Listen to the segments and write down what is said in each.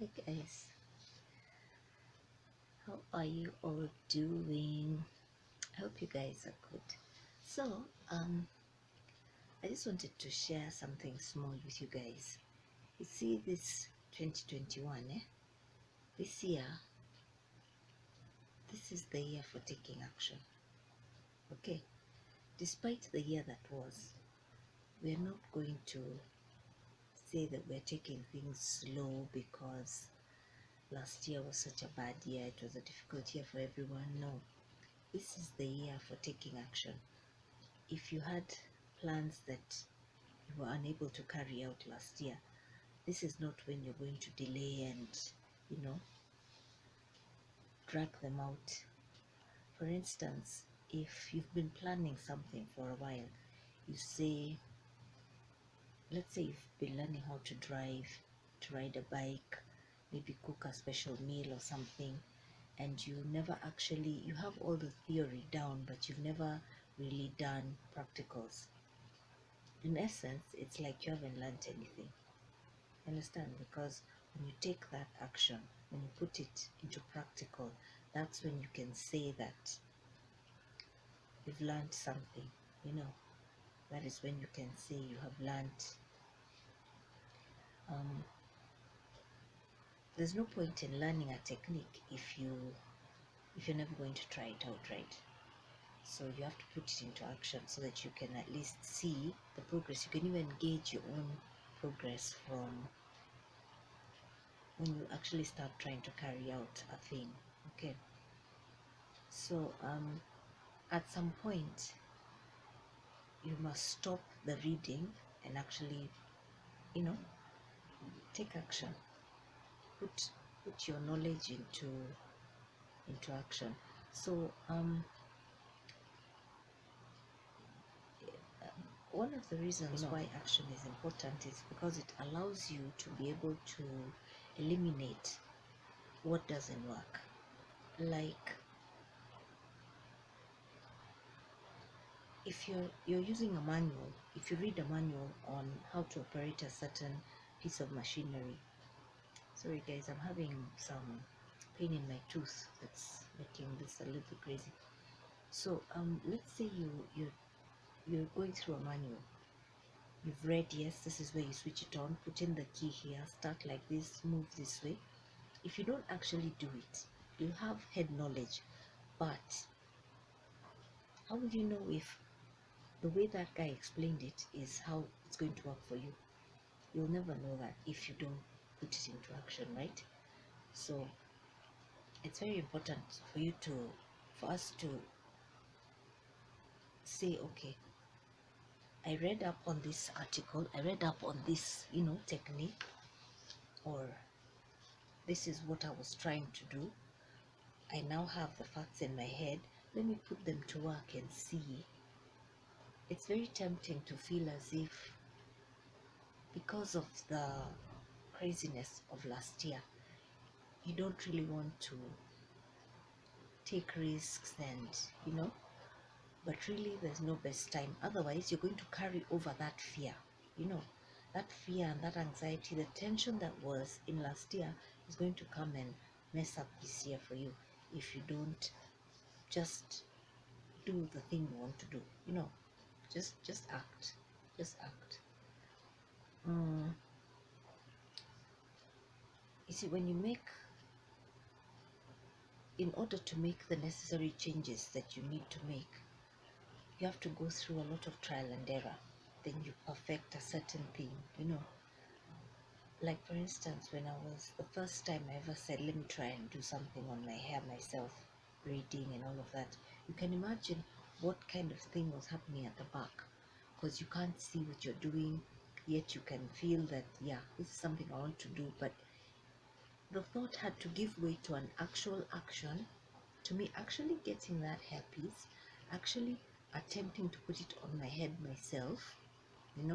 Hi guys, how are you all doing? I hope you guys are good. So, I just wanted to share something small with you guys. You see, this 2021, this year, this is the year for taking action. Okay, despite the year that was, we're not going to say that we're taking things slow because last year was such a bad year, it was a difficult year for everyone. No, this is the year for taking action. If you had plans that you were unable to carry out last year, this is not when you're going to delay and, you know, drag them out. For instance, if you've been planning something for a while, you say, let's say you've been learning how to drive, to ride a bike, maybe cook a special meal or something, and you never actually, you have all the theory down, but you've never really done practicals. In essence, it's like you haven't learned anything. Understand? Because when you take that action, when you put it into practical, that's when you can say that you've learned something. That is when you can say you have learned. There's no point in learning a technique if you're never going to try it out, right? So you have to put it into action so that you can at least see the progress. You can even gauge your own progress from when you actually start trying to carry out a thing. Okay, so at some point you must stop the reading and actually, take action. Put your knowledge into action. So one of the reasons why action is important is because it allows you to be able to eliminate what doesn't work. Like, if you're using a manual, if you read a manual on how to operate a certain piece of machinery. Sorry guys, I'm having some pain in my tooth that's making this a little crazy. So let's say you're going through a manual. You've read, yes, this is where you switch it on, put in the key here, start like this, move this way. If you don't actually do it, you'll have head knowledge, but how will you know if the way that guy explained it is how it's going to work for you? You'll never know that if you don't put it into action, right? So it's very important for us to say, okay, I read up on this article, I read up on this, technique, or this is what I was trying to do. I now have the facts in my head. Let me put them to work and see. It's very tempting to feel as if, because of the craziness of last year, you don't really want to take risks and, but really there's no best time. Otherwise, you're going to carry over that fear, that fear and that anxiety, the tension that was in last year is going to come and mess up this year for you if you don't just do the thing you want to do. Just act. You see, in order to make the necessary changes that you need to make, you have to go through a lot of trial and error. Then you perfect a certain thing. Like, for instance, when I was the first time I ever said, let me try and do something on my hair myself, braiding and all of that, you can imagine what kind of thing was happening at the back, because you can't see what you're doing, yet you can feel that, yeah, this is something I want to do. But the thought had to give way to an actual action, to me actually getting that hairpiece, actually attempting to put it on my head myself, and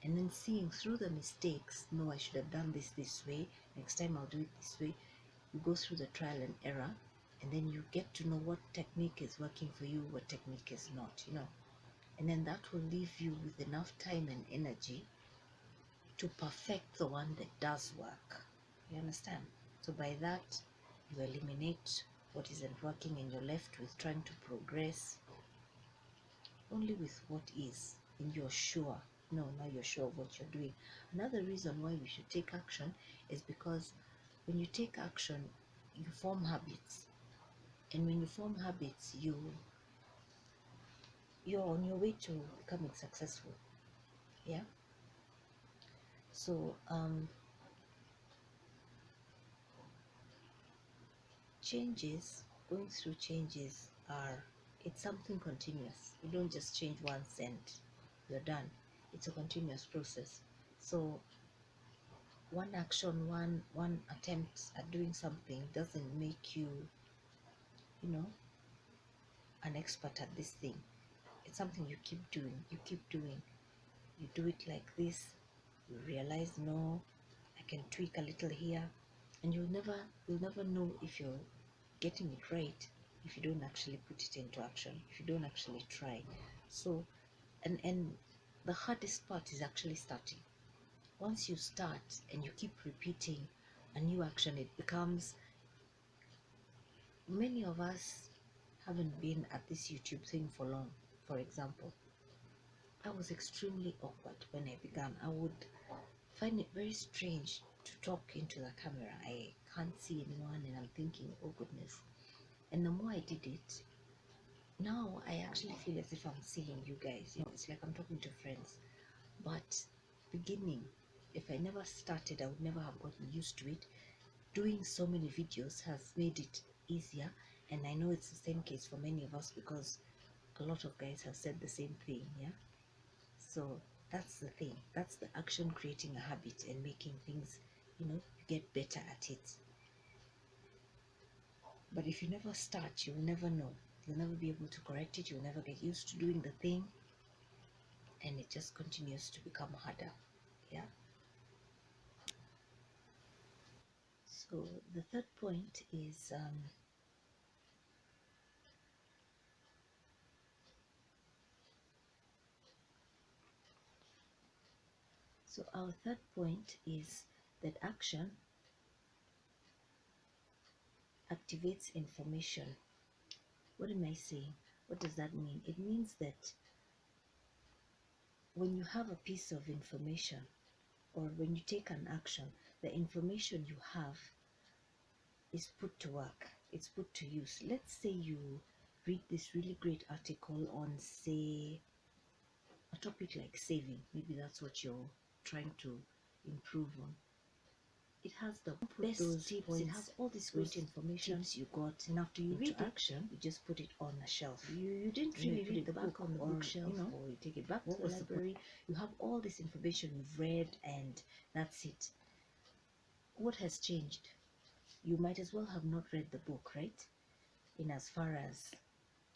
then seeing through the mistakes, no, I should have done this way, next time I'll do it this way. You go through the trial and error, and then you get to know what technique is working for you, what technique is not, and then that will leave you with enough time and energy to perfect the one that does work. You understand? So by that, you eliminate what isn't working and you're left with trying to progress only with what is, and you're sure. No, now you're sure of what you're doing. Another reason why we should take action is because when you take action, you form habits. And when you form habits, you're on your way to becoming successful. Yeah. So changes, going through changes are, it's something continuous. You don't just change once and you're done. It's a continuous process. So one action, one attempt at doing something doesn't make you, you know, an expert at this thing. It's something you keep doing, you keep doing. You do it like this, you realize, no, I can tweak a little here, and you'll never know if you're getting it right if you don't actually put it into action, if you don't actually try. So and the hardest part is actually starting. Once you start and you keep repeating a new action, it becomes, many of us haven't been at this YouTube thing for long. For example, I was extremely awkward when I began. I would find it very strange to talk into the camera. I can't see anyone and I'm thinking, oh goodness. And the more I did it, now I actually feel as if I'm seeing you guys. You know, it's like I'm talking to friends. But beginning, if I never started, I would never have gotten used to it. Doing so many videos has made it easier, and I know it's the same case for many of us because a lot of guys have said the same thing. Yeah. So that's the thing. That's the action, creating a habit and making things, you get better at it. But if you never start, you'll never know. You'll never be able to correct it. You'll never get used to doing the thing, and it just continues to become harder. Yeah. So the third point is our third point is that action activates information. What am I saying? What does that mean? It means that when you have a piece of information or when you take an action, the information you have is put to work, it's put to use. Let's say you read this really great article on, say, a topic like saving. Maybe that's what you're trying to improve on. It has the best tips, points, it has all this great information tips you got, and after you read action, you just put it on a shelf. You didn't really read the book on the bookshelf, or you take it back to the library. You have all this information you've read, and that's it. What has changed? You might as well have not read the book, right? In as far as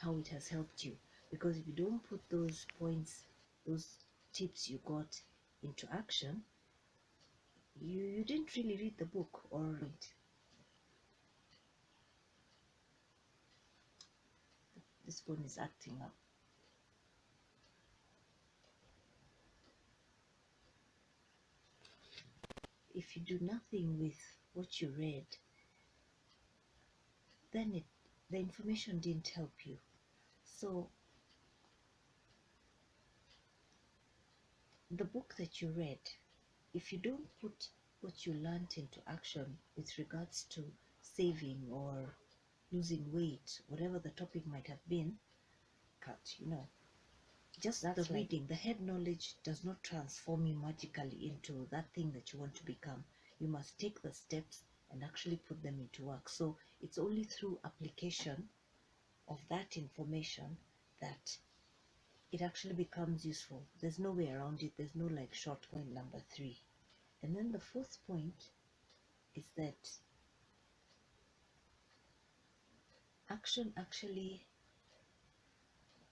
how it has helped you, because if you don't put those points, those tips you got into action, you didn't really read the book. Or this phone is acting up. If you do nothing with what you read, then the information didn't help you. So the book that you read, if you don't put what you learned into action with regards to saving or losing weight, whatever the topic might have been, just the reading, the head knowledge does not transform you magically into that thing that you want to become. You must take the steps and actually put them into work. So it's only through application of that information that it actually becomes useful. There's no way around it. There's no like short point number 3. And then the fourth point is that action actually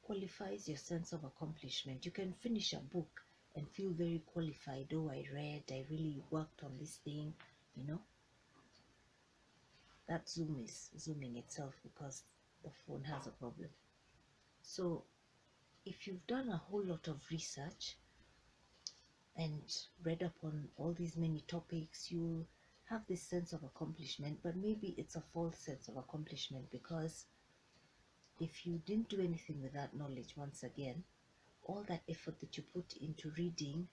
qualifies your sense of accomplishment. You can finish a book and feel very qualified. Oh, I read, I really worked on this thing, That Zoom is zooming itself because the phone has a problem. So if you've done a whole lot of research and read up on all these many topics, you have this sense of accomplishment, but maybe it's a false sense of accomplishment, because if you didn't do anything with that knowledge, once again, all that effort that you put into reading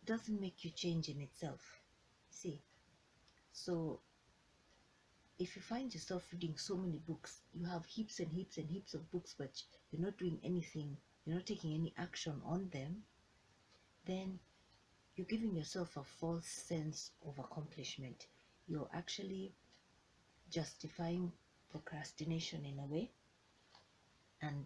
doesn't make you change in itself. See, so if you find yourself reading so many books, you have heaps and heaps and heaps of books, but you're not doing anything, you're not taking any action on them, then you're giving yourself a false sense of accomplishment. You're actually justifying procrastination in a way, and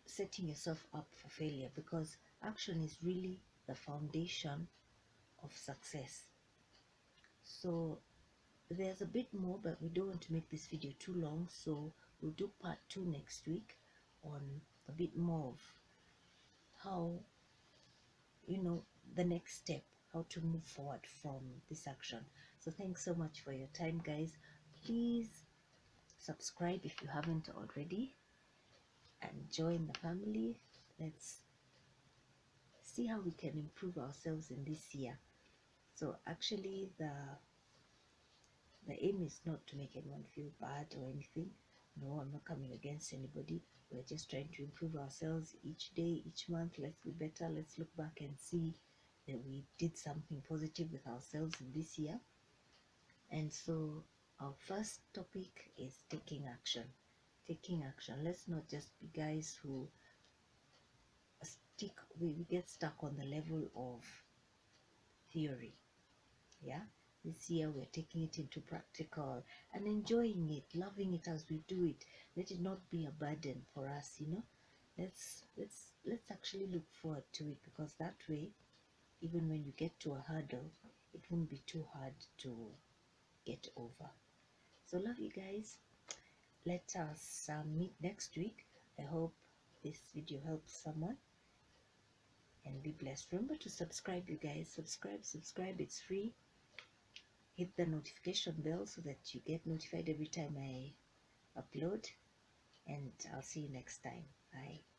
setting yourself up for failure, because action is really the foundation of success. So there's a bit more, but we don't want to make this video too long, so we'll do part 2 next week on a bit more of how, you know, the next step, how to move forward from this action. So thanks so much for your time, guys. Please subscribe if you haven't already, and join the family. Let's see how we can improve ourselves in this year. So actually the aim is not to make anyone feel bad or anything. No, I'm not coming against anybody. We're just trying to improve ourselves each day, each month. Let's be better. Let's look back and see that we did something positive with ourselves in this year. And so our first topic is taking action. Taking action. Let's not just be guys who we get stuck on the level of theory. Yeah, this year we're taking it into practical and enjoying it, loving it as we do it. Let it not be a burden for us, you know. Let's actually look forward to it, because that way, even when you get to a hurdle, it won't be too hard to get over. So love you guys. Let us meet next week. I hope this video helps someone, and be blessed. Remember to subscribe, you guys. Subscribe, it's free. Hit the notification bell so that you get notified every time I upload, and I'll see you next time. Bye.